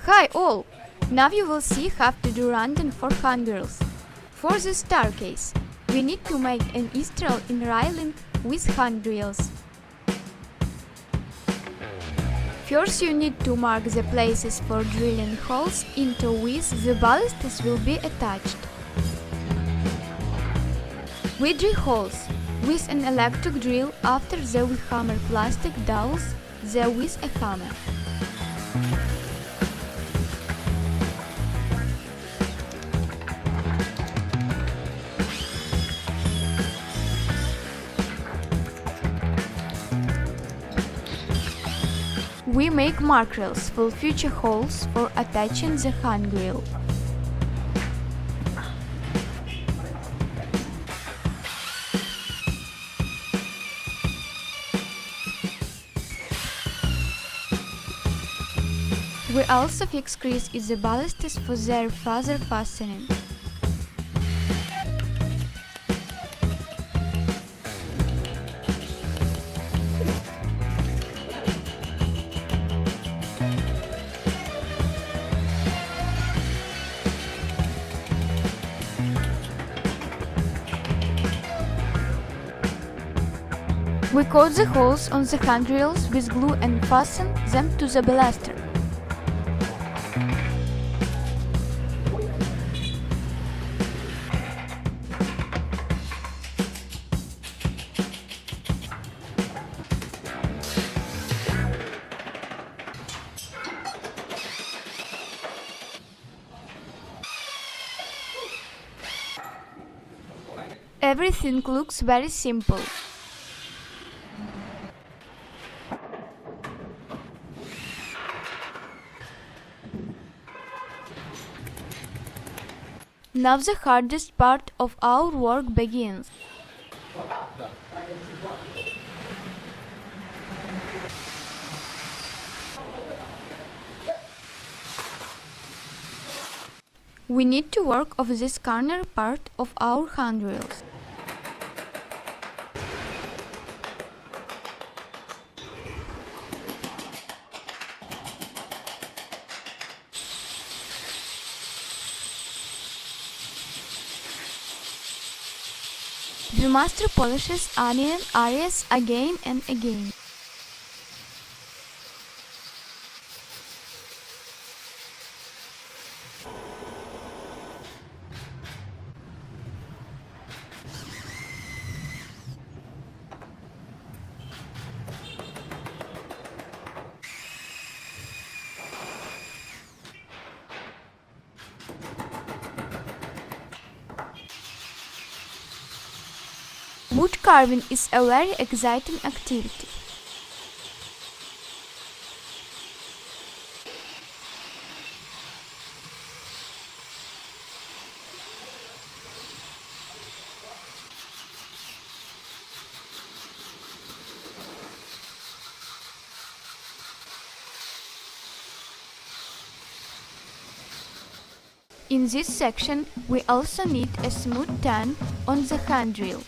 Hi all! Now you will see how to do random for handrails. For the staircase, we need to make an eastrail in railing with handrails. First you need to mark the places for drilling holes into which the balusters will be attached. We drill holes with an electric drill after that we hammer plastic dowels there with a hammer. We make mark rails for future holes for attaching the handrail. We also fix crease in the balusters for their further fastening. We coat the holes on the handrails with glue and fasten them to the baluster. Everything looks very simple. Now the hardest part of our work begins. We need to work off this corner part of our handrails. The master polishes uneven areas again and again. Wood carving is a very exciting activity. In this section, we also need a smooth turn on the handrail.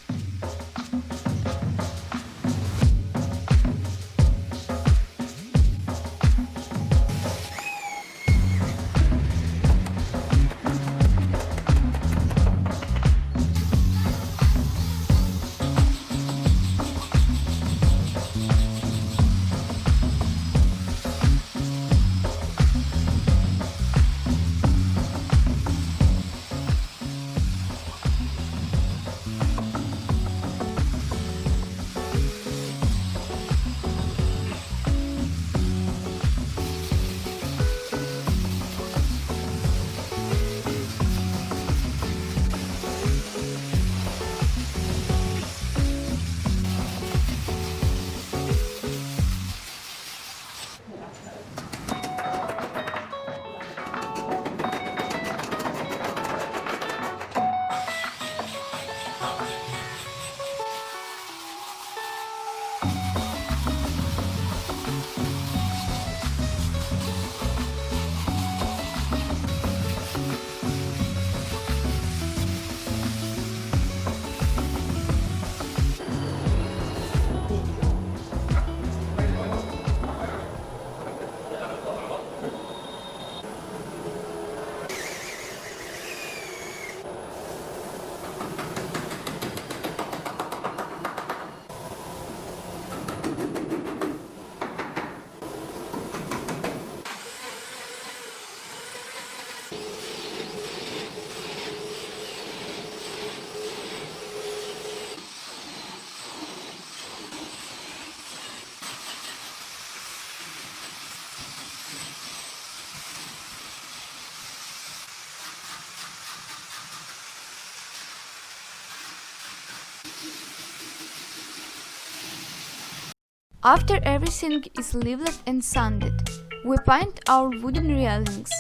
After everything is leveled and sanded, we paint our wooden railings.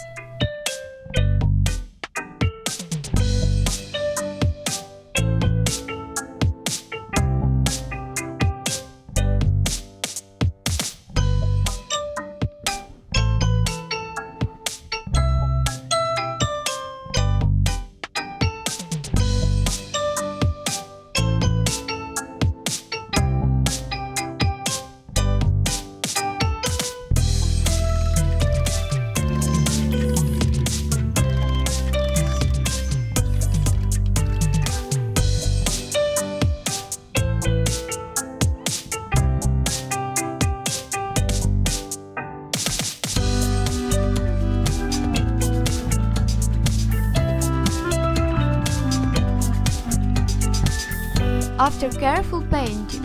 After careful painting,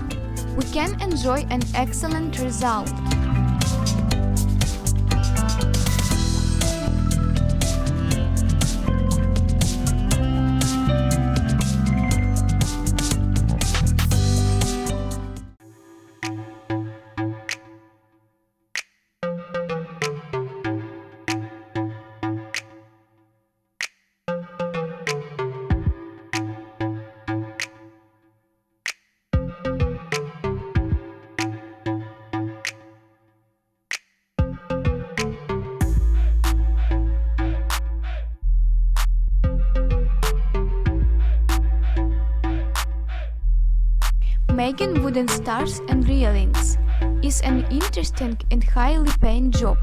we can enjoy an excellent result. Making wooden stars and railings is an interesting and highly paying job.